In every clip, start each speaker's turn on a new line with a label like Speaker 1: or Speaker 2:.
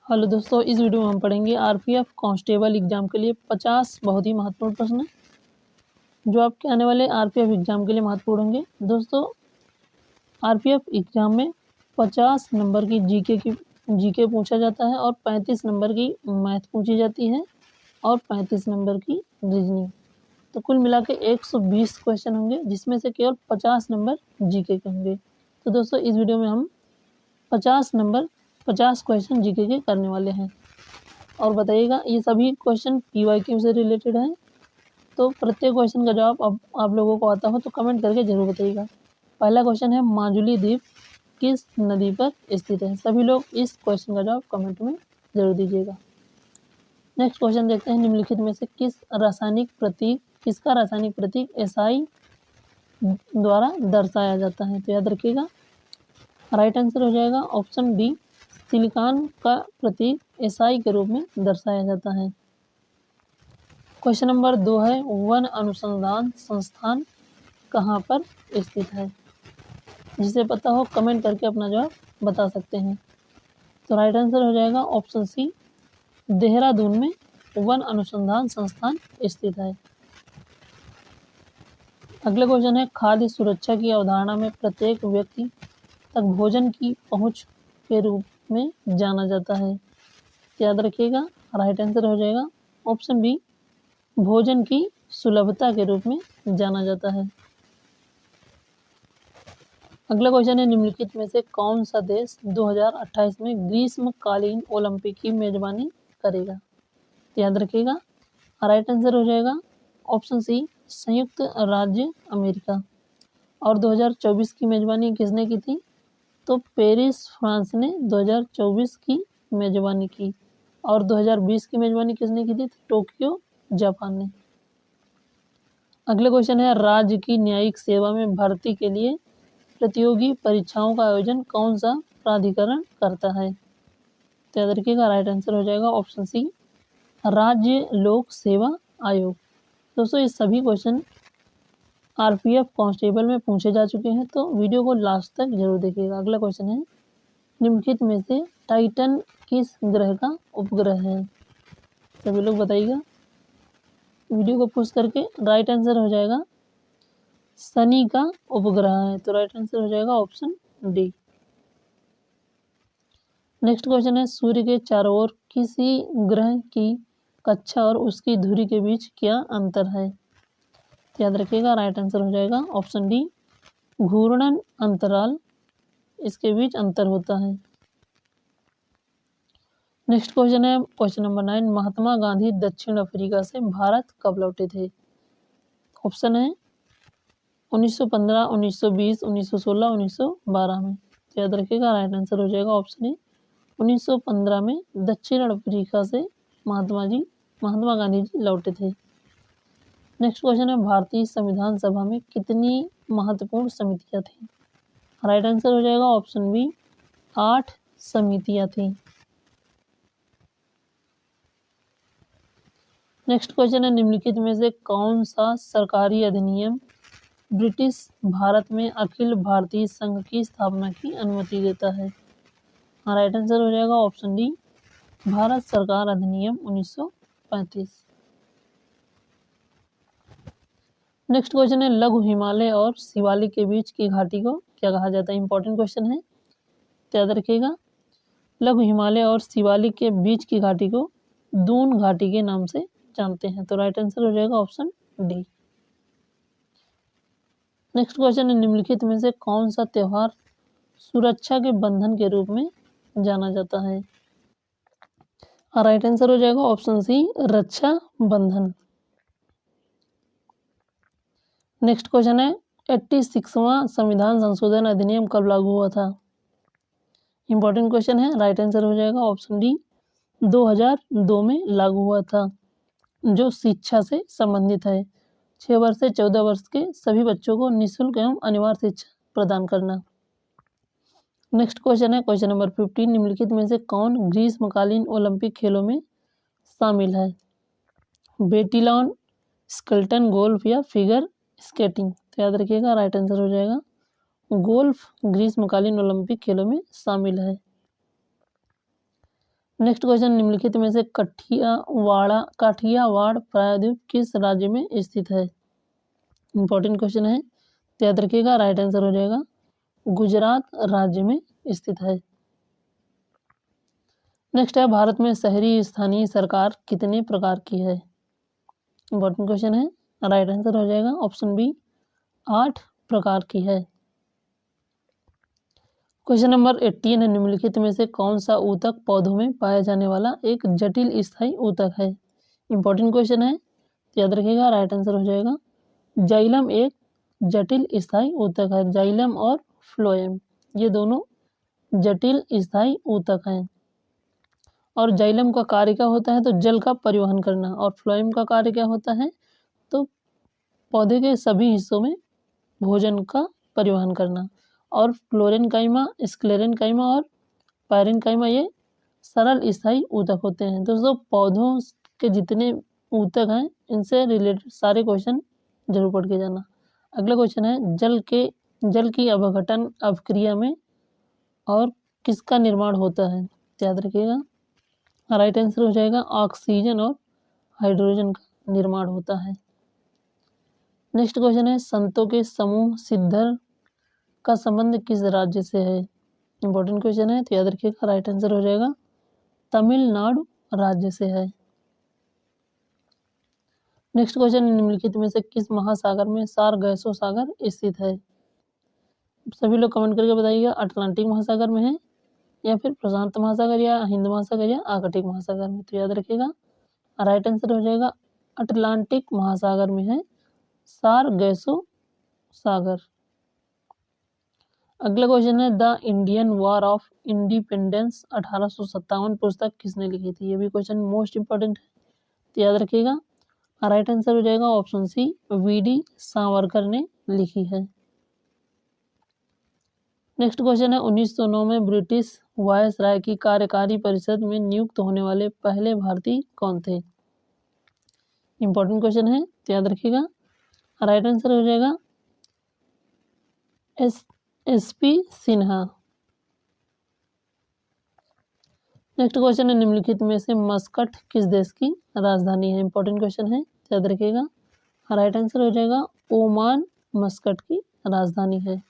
Speaker 1: Hello दोस्तों, इस video में हम पढ़ेंगे आरपीएफ कांस्टेबल एग्जाम के लिए 50 बहुत ही महत्वपूर्ण प्रश्न जो आपके आने वाले आरपीएफ एग्जाम के लिए महत्वपूर्ण होंगे। दोस्तों, आरपीएफ एग्जाम में 50 नंबर की जीके पूछा जाता है और 35 नंबर की मैथ पूछी जाती है और 35 नंबर की रीजनिंग। तो कुल मिला के 120 क्वेश्चन होंगे, जिसमें से केवल 50 नंबर जीके के होंगे। तो दोस्तों, इस वीडियो में हम 50 क्वेश्चन जीके के करने वाले हैं। और बताइएगा, ये सभी क्वेश्चन पीवाईक्यू से रिलेटेड हैं। तो प्रत्येक क्वेश्चन का जवाब अब आप लोगों को आता हो तो कमेंट करके जरूर बताइएगा। पहला क्वेश्चन है, माजुली द्वीप किस नदी पर स्थित है? सभी लोग इस क्वेश्चन का जवाब कमेंट में जरूर दीजिएगा। नेक्स्ट क्वेश्चन देखते हैं, निम्नलिखित में से किसका रासायनिक प्रतीक SI द्वारा दर्शाया जाता है? तो याद रखिएगा, राइट आंसर हो जाएगा ऑप्शन डी, सिलिकॉन का प्रतीक SI के रूप में दर्शाया जाता है। क्वेश्चन नंबर 2 है, वन अनुसंधान संस्थान कहाँ पर स्थित है? जिसे पता हो कमेंट करके अपना जवाब बता सकते हैं। तो राइट आंसर हो जाएगा ऑप्शन सी, देहरादून में वन अनुसंधान संस्थान स्थित है। अगला क्वेश्चन है, खाद्य सुरक्षा की अवधारणा में प्रत्येक व्यक्ति तक भोजन की पहुंच के रूप में जाना जाता है। याद रखिएगा, राइट आंसर हो जाएगा ऑप्शन बी, भोजन की सुलभता के रूप में जाना जाता है। अगला क्वेश्चन है, निम्नलिखित में से कौन सा देश 2028 में ग्रीष्मकालीन ओलंपिक की मेजबानी करेगा? याद रखिएगा, राइट आंसर हो जाएगा ऑप्शन सी, संयुक्त राज्य अमेरिका। और 2024 की मेजबानी किसने की थी? तो पेरिस फ्रांस ने 2024 की मेजबानी की। और 2020 की मेजबानी किसने की थी? टोक्यो जापान ने। अगला क्वेश्चन है, राज्य की न्यायिक सेवा में भर्ती के लिए प्रतियोगी परीक्षाओं का आयोजन कौन सा प्राधिकरण करता है? तो याद रखिएगा, राइट आंसर हो जाएगा ऑप्शन सी, राज्य लोक सेवा आयोग। दोस्तों, ये सभी क्वेश्चन आरपीएफ कांस्टेबल में पूछे जा चुके हैं, तो वीडियो को लास्ट तक जरूर देखिएगा। अगला क्वेश्चन है, निम्नलिखित में से टाइटन किस ग्रह का उपग्रह है? सभी लोग बताइएगा वीडियो को पुश करके। राइट आंसर हो जाएगा शनि का उपग्रह है। तो राइट आंसर हो जाएगा ऑप्शन डी। नेक्स्ट क्वेश्चन है, सूर्य के चारों ओर किसी ग्रह की कक्षा और उसकी धुरी के बीच क्या अंतर है? याद रखिएगा, राइट आंसर हो जाएगा ऑप्शन डी, घूर्णन अंतराल इसके बीच अंतर होता है। नेक्स्ट क्वेश्चन है, क्वेश्चन नंबर 9, महात्मा गांधी दक्षिण अफ्रीका से भारत कब लौटे थे? ऑप्शन है 1915, 1920, 1916, 1912 में। तो याद रखिएगा, राइट आंसर हो जाएगा ऑप्शन ए, 1915 में दक्षिण अफ्रीका से महात्मा गांधी जी लौटे थे। नेक्स्ट क्वेश्चन है, भारतीय संविधान सभा में कितनी महत्वपूर्ण समितियां थी? राइट आंसर हो जाएगा ऑप्शन बी, 8 समितियां थी। नेक्स्ट क्वेश्चन है, निम्नलिखित में से कौन सा सरकारी अधिनियम ब्रिटिश भारत में अखिल भारतीय संघ की स्थापना की अनुमति देता है? राइट आंसर हो जाएगा ऑप्शन डी, भारत सरकार अधिनियम 1935। नेक्स्ट क्वेश्चन है, लघु हिमालय और शिवालिक के बीच की घाटी को क्या कहा जाता है? इंपॉर्टेंट क्वेश्चन है, तो याद रखिएगा, लघु हिमालय और शिवालिक के बीच की घाटी को दून घाटी के नाम से जानते हैं। तो राइट आंसर हो जाएगा ऑप्शन डी। नेक्स्ट क्वेश्चन है, निम्नलिखित में से कौन सा त्योहार सुरक्षा के बंधन के रूप में जाना जाता है? राइट आंसर हो जाएगा ऑप्शन सी, रक्षा बंधन। नेक्स्ट क्वेश्चन है, 86वां संविधान संशोधन अधिनियम कब लागू हुआ था? इंपॉर्टेंट क्वेश्चन है, राइट आंसर हो जाएगा ऑप्शन डी, 2002 में लागू हुआ था, जो शिक्षा से संबंधित है। 6 वर्ष से 14 वर्ष के सभी बच्चों को निःशुल्क एवं अनिवार्य शिक्षा प्रदान करना। नेक्स्ट क्वेश्चन है, क्वेश्चन नंबर 15, निम्नलिखित में से कौन ग्रीष्मकालीन ओलंपिक खेलों में शामिल है? बेटीलॉन, स्केल्टन, गोल्फ या फिगर स्केटिंग? तो याद रखिएगा, राइट आंसर हो जाएगा गोल्फ ग्रीष्मकालीन ओलंपिक खेलों में शामिल है। नेक्स्ट क्वेश्चन, निम्नलिखित में से काठियावाड़ प्रायद्वीप किस राज्य में स्थित है? इंपॉर्टेंट क्वेश्चन है, तो याद रखिएगा। राइट आंसर हो जाएगा गुजरात राज्य में स्थित है। नेक्स्ट है, भारत में शहरी स्थानीय सरकार कितने प्रकार की है? इंपॉर्टेंट क्वेश्चन है। राइट आंसर हो जाएगा ऑप्शन बी 8 प्रकार की है। क्वेश्चन नंबर 18 है, निम्नलिखित में से कौन सा ऊतक पौधों में पाया जाने वाला एक जटिल स्थायी ऊतक है? इंपॉर्टेंट क्वेश्चन है, तो याद रखिएगा। राइट आंसर हो जाएगा जाइलम एक जटिल स्थायी ऊतक है। जाइलम और फ्लोएम ये दोनों जटिल स्थायी ऊतक हैं। और जाइलम का कार्य क्या होता है? तो जल का परिवहन करना। और फ्लोएम का कार्य क्या होता है? तो पौधे के सभी हिस्सों में भोजन का परिवहन करना। और फ्लोरेनकाइमा, स्क्लेरेनकाइमा और पायरेनकाइमा ये सरल स्थायी ऊतक होते हैं। दोस्तों, पौधों के जितने ऊतक हैं इनसे रिलेटेड सारे क्वेश्चन जरूर पढ़ के जाना। अगला क्वेश्चन है, जल की अपघटन अभिक्रिया में और किसका निर्माण होता है? याद रखिएगा। राइट आंसर हो जाएगा ऑक्सीजन और हाइड्रोजन का निर्माण होता है। नेक्स्ट क्वेश्चन है, संतों के समूह सिद्धर का संबंध किस राज्य से है? इंपॉर्टेंट क्वेश्चन है, तो याद रखिएगा। राइट आंसर हो जाएगा तमिलनाडु राज्य से है। नेक्स्ट क्वेश्चन, निम्नलिखित में से किस महासागर में सारगैसो सागर स्थित है? सभी लोग कमेंट करके बताइएगा, अटलांटिक महासागर में है या फिर प्रशांत महासागर या हिंद महासागर या आर्कटिक महासागर में? तो याद रखिएगा। राइट आंसर हो जाएगा अटलांटिक महासागर में है सारगैसो सागर। अगला क्वेश्चन है, the Indian war of independence 1857 पुस्तक किसने लिखी थी? ये भी क्वेश्चन मोस्ट इंपॉर्टेंट है, तो याद रखिएगा। राइट आंसर हो जाएगा ऑप्शन सी वी.डी. सावरकर ने लिखी है। नेक्स्ट क्वेश्चन है, 1909 में ब्रिटिश वायसराय की कार्यकारी परिषद में नियुक्त होने वाले पहले भारतीय कौन थे? इंपॉर्टेंट क्वेश्चन है, तो याद रखिएगा। राइट आंसर हो जाएगा एस.पी. सिन्हा। नेक्स्ट क्वेश्चन है, निम्नलिखित में से मस्कट किस देश की राजधानी है? इंपॉर्टेंट क्वेश्चन है, याद रखिएगा। राइट आंसर हो जाएगा ओमान मस्कट की राजधानी है।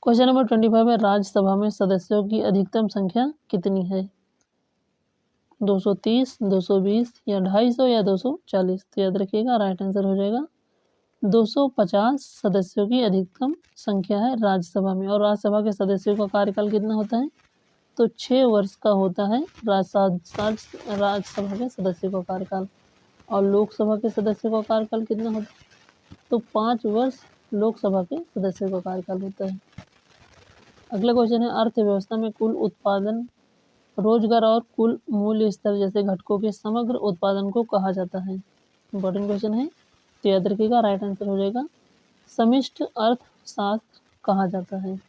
Speaker 1: क्वेश्चन नंबर 25 है, राज्यसभा में सदस्यों की अधिकतम संख्या कितनी है? 230, 220 या 250 या 240? तो याद रखिएगा। राइट आंसर हो जाएगा 250 सदस्यों की अधिकतम संख्या है राज्यसभा में। और राज्यसभा के सदस्यों का कार्यकाल कितना होता है? तो 6 वर्ष का होता है राज्यसभा के सदस्यों का कार्यकाल। और लोकसभा के सदस्यों का कार्यकाल कितना होता है? तो 5 वर्ष लोकसभा के सदस्यों का कार्यकाल होता है। अगला क्वेश्चन है, अर्थव्यवस्था में कुल उत्पादन, रोजगार और कुल मूल्य स्तर जैसे घटकों के समग्र उत्पादन को कहा जाता है? इंपॉर्टेंट क्वेश्चन है, तो याद रखिएगा। राइट आंसर हो जाएगा समष्टि अर्थशास्त्र कहा जाता है।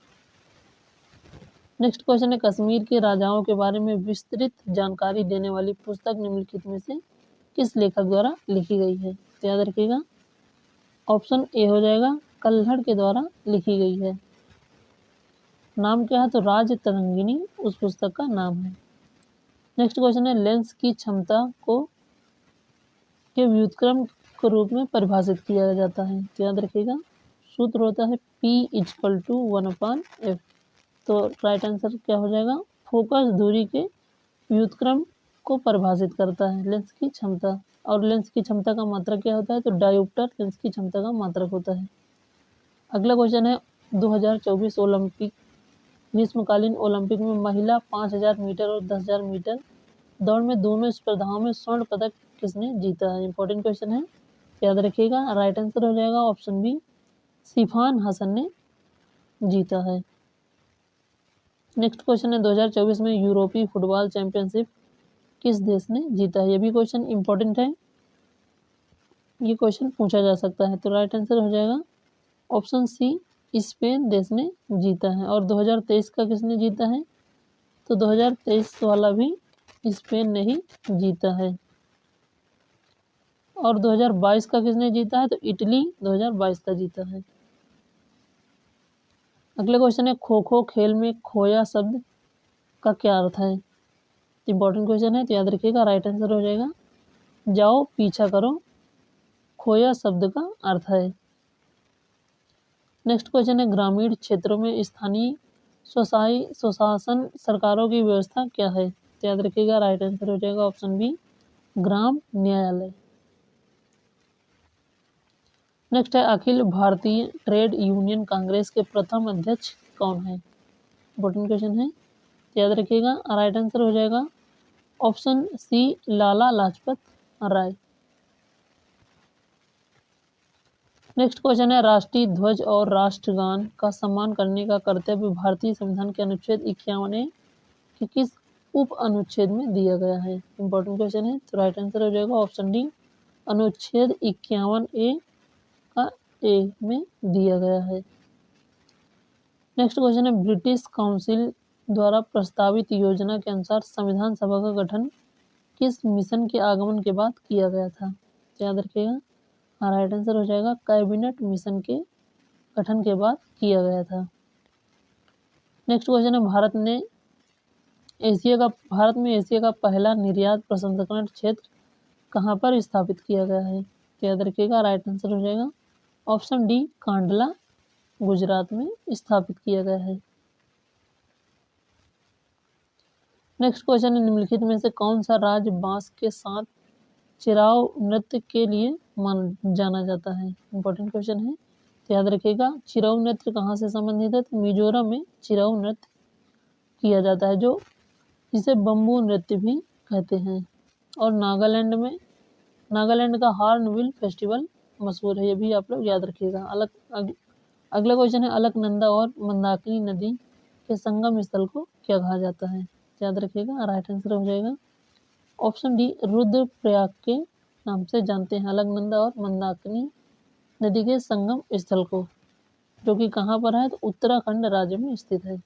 Speaker 1: नेक्स्ट क्वेश्चन है, कश्मीर के राजाओं के बारे में विस्तृत जानकारी देने वाली पुस्तक निम्नलिखित में से किस लेखक द्वारा लिखी गई है? तो याद रखिएगा ऑप्शन ए हो जाएगा कल्हड़ के द्वारा लिखी गई है। नाम क्या है? तो राज तरंगिणी उस पुस्तक का नाम है। नेक्स्ट क्वेश्चन है, लेंस की क्षमता को के व्युत्क्रम के रूप में परिभाषित किया जाता है? तो याद रखिएगा सूत्र होता है P=1/f। तो राइट आंसर क्या हो जाएगा? फोकस दूरी के व्युत्क्रम को परिभाषित करता है लेंस की क्षमता। और लेंस की क्षमता का मात्रक क्या होता है? तो डायोप्टर लेंस की क्षमता का मात्रक होता है। अगला क्वेश्चन है, 2024 ओलंपिक ग्रीष्मकालीन ओलंपिक में महिला 5000 मीटर और 10,000 मीटर दौड़ में दोनों स्पर्धाओं में स्वर्ण पदक किसने जीता है? इंपॉर्टेंट क्वेश्चन है, याद रखिएगा। राइट आंसर हो जाएगा ऑप्शन बी सिफान हसन ने जीता है। नेक्स्ट क्वेश्चन है, 2024 में यूरोपीय फुटबॉल चैंपियनशिप किस देश ने जीता है? ये भी क्वेश्चन इंपॉर्टेंट है, ये क्वेश्चन पूछा जा सकता है। तो राइट आंसर हो जाएगा ऑप्शन सी स्पेन देश ने जीता है। और 2023 का किसने जीता है? तो 2023 वाला भी स्पेन ने ही जीता है। और 2022 का किसने जीता है? तो इटली 2022 का जीता है। अगला क्वेश्चन है, खो खो खेल में खोया शब्द का क्या अर्थ है? इंपॉर्टेंट क्वेश्चन है, तो याद रखिएगा। राइट आंसर हो जाएगा जाओ पीछा करो। खोया शब्द का अर्थ है। नेक्स्ट क्वेश्चन है, ग्रामीण क्षेत्रों में स्थानीय स्वशासन सरकारों की व्यवस्था क्या है? तो याद रखिएगा। राइट आंसर हो जाएगा ऑप्शन बी, ग्राम न्यायालय। नेक्स्ट है, अखिल भारतीय ट्रेड यूनियन कांग्रेस के प्रथम अध्यक्ष कौन है? इंपॉर्टेंट क्वेश्चन है, याद रखिएगा। राइट आंसर हो जाएगा ऑप्शन सी, लाला लाजपत राय। नेक्स्ट क्वेश्चन है, राष्ट्रीय ध्वज और राष्ट्रगान का सम्मान करने का कर्तव्य भारतीय संविधान के अनुच्छेद 51A के किस उप अनुच्छेद में दिया गया है? इंपॉर्टेंट क्वेश्चन है, तो राइट आंसर हो जाएगा ऑप्शन डी, अनुच्छेद 51A का ए में दिया गया है। नेक्स्ट क्वेश्चन है, ब्रिटिश काउंसिल द्वारा प्रस्तावित योजना के अनुसार संविधान सभा का गठन किस मिशन के आगमन के बाद किया गया था? तो याद रखिएगा। राइट आंसर हो जाएगा कैबिनेट मिशन के गठन के बाद किया गया था। नेक्स्ट क्वेश्चन है, भारत में एशिया का पहला निर्यात प्रसंस्करण क्षेत्र कहाँ पर स्थापित किया गया है? तो याद रखिएगा। राइट आंसर हो जाएगा ऑप्शन डी, कांडला गुजरात में स्थापित किया गया है। नेक्स्ट क्वेश्चन है, निम्नलिखित में से कौन सा राज्य बांस के साथ चिराव नृत्य के लिए जाना जाता है? इंपॉर्टेंट क्वेश्चन है, तो याद रखिएगा। चिराव नृत्य कहाँ से संबंधित है? तो मिजोरम में चिराव नृत्य किया जाता है, जो जिसे बम्बू नृत्य भी कहते हैं। और नागालैंड का हार्नबिल फेस्टिवल मशहूर है, ये भी आप लोग याद रखिएगा। अगला क्वेश्चन है, अलकनंदा और मंदाकिनी नदी के संगम स्थल को क्या कहा जाता है? याद रखिएगा। राइट आंसर हो जाएगा ऑप्शन डी, रुद्रप्रयाग के नाम से जानते हैं अलकनंदा और मंदाकिनी नदी के संगम स्थल को, जो कि कहाँ पर है? तो उत्तराखंड राज्य में स्थित है।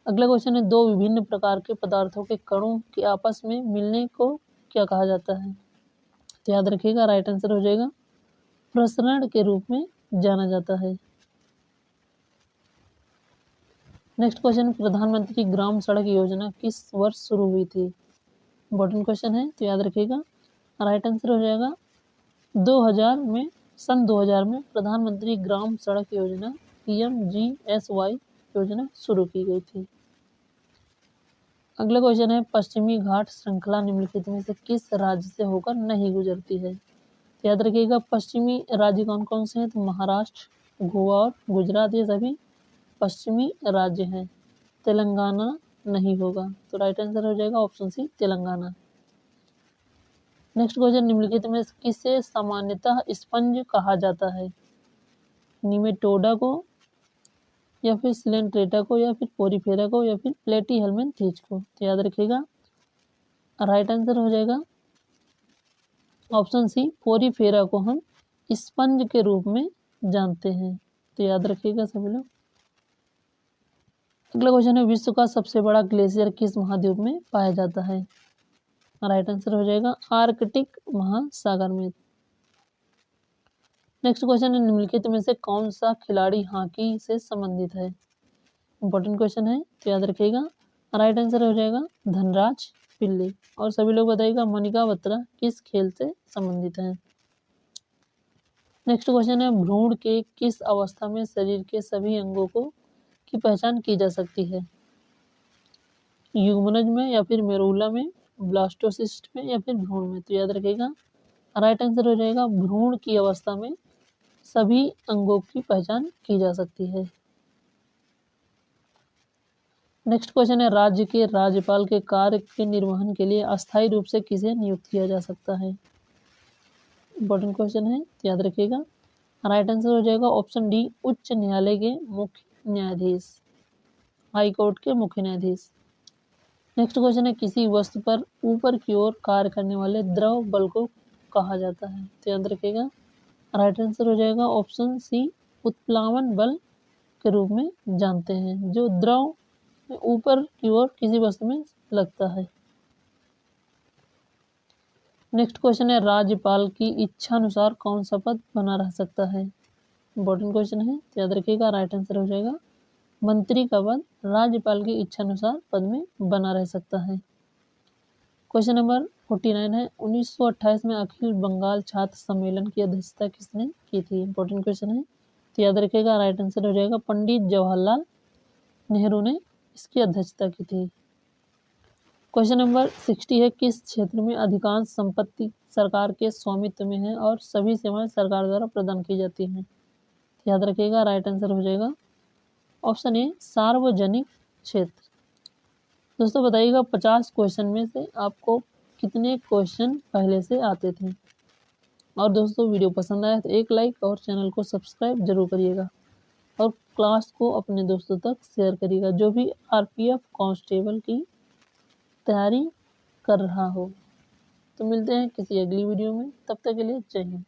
Speaker 1: अगला क्वेश्चन है, दो विभिन्न प्रकार के पदार्थों के कणों के आपस में मिलने को क्या कहा जाता है? तो याद रखिएगा। राइट आंसर हो जाएगा प्रसरण के रूप में जाना जाता है। नेक्स्ट क्वेश्चन, प्रधानमंत्री ग्राम सड़क योजना किस वर्ष शुरू हुई थी? इंपॉर्टेंट क्वेश्चन है, तो याद रखिएगा। राइट आंसर हो जाएगा 2000 में प्रधानमंत्री ग्राम सड़क योजना PMGSY योजना शुरू की गई थी। अगला क्वेश्चन है, पश्चिमी घाट श्रृंखला निम्नलिखित में से किस राज्य से होकर नहीं गुजरती है? तो याद रखिएगा। पश्चिमी राज्य कौन कौन से हैं? तो महाराष्ट्र, गोवा और गुजरात, ये सभी पश्चिमी राज्य हैं। तेलंगाना नहीं होगा, तो राइट आंसर हो जाएगा option C, Telangana. Next question, निम्नलिखित में किसे सामान्यतः स्पंज कहा जाता है? निमेटोडा को, या फिर सिलेंट्रेटा को, या फिर पोरीफेरा को, या फिर प्लेटीहेल्मिन्थेस को? तो याद रखिएगा। राइट आंसर हो जाएगा ऑप्शन सी, पोरीफेरा को हम स्पंज के रूप में जानते हैं, तो याद रखिएगा सभी लोग। अगला क्वेश्चन है, विश्व का सबसे बड़ा ग्लेशियर किस महाद्वीप में पाया जाता है? राइट आंसर हो जाएगा आर्कटिक महासागर में। नेक्स्ट क्वेश्चन है, निम्नलिखित में से कौन सा खिलाड़ी हॉकी से संबंधित है? इंपॉर्टेंट क्वेश्चन है, तो याद रखिएगा। राइट आंसर हो जाएगा धनराज पिल्ले। और सभी लोग बताइएगा मनिका बत्रा किस खेल से संबंधित है? नेक्स्ट क्वेश्चन है, भ्रूण के किस अवस्था में शरीर के सभी अंगों की पहचान की जा सकती है? युग्मनज में, या फिर मेरुला में, ब्लास्टोसिस्ट में, या फिर भ्रूण में? तो याद रखिएगा। राइट आंसर हो जाएगा भ्रूण की अवस्था में सभी अंगों की पहचान की जा सकती है। नेक्स्ट क्वेश्चन है, राज्य के राज्यपाल के कार्य के निर्वहन के लिए अस्थायी रूप से किसे नियुक्त किया जा सकता है? इंपॉर्टेंट क्वेश्चन है, तो याद रखिएगा। राइट आंसर हो जाएगा ऑप्शन डी, उच्च न्यायालय के मुख्य न्यायाधीश, हाई कोर्ट के मुख्य न्यायाधीश। नेक्स्ट क्वेश्चन है, किसी वस्तु पर ऊपर की ओर कार्य करने वाले द्रव बल को कहा जाता है? तो याद रखिएगा। राइट आंसर हो जाएगा ऑप्शन सी, उत्प्लावन बल के रूप में जानते हैं, जो द्रव ऊपर की ओर किसी वस्तु में लगता है। नेक्स्ट क्वेश्चन है, राज्यपाल की इच्छा अनुसार कौन सा पद बना रह सकता है? इंपॉर्टेंट क्वेश्चन है, तो याद रखिएगा। राइट आंसर हो जाएगा मंत्री का पद राज्यपाल की इच्छानुसार पद में बना रह सकता है। क्वेश्चन नंबर 49 है, 1928 में अखिल बंगाल छात्र सम्मेलन की अध्यक्षता किसने की थी? इंपॉर्टेंट क्वेश्चन है, तो याद रखिएगा। राइट आंसर हो जाएगा पंडित जवाहरलाल नेहरू ने इसकी अध्यक्षता की थी। क्वेश्चन नंबर 60 है, किस क्षेत्र में अधिकांश संपत्ति सरकार के स्वामित्व में है और सभी सेवाएं सरकार द्वारा प्रदान की जाती हैं? याद रखिएगा। राइट आंसर हो जाएगा ऑप्शन ए सार्वजनिक क्षेत्र। दोस्तों बताइएगा 50 क्वेश्चन में से आपको कितने क्वेश्चन पहले से आते थे? और दोस्तों वीडियो पसंद आया तो एक लाइक और चैनल को सब्सक्राइब जरूर करिएगा और क्लास को अपने दोस्तों तक शेयर करिएगा जो भी आरपीएफ कांस्टेबल की तैयारी कर रहा हो। तो मिलते हैं किसी अगली वीडियो में, तब तक के लिए जय हिंद।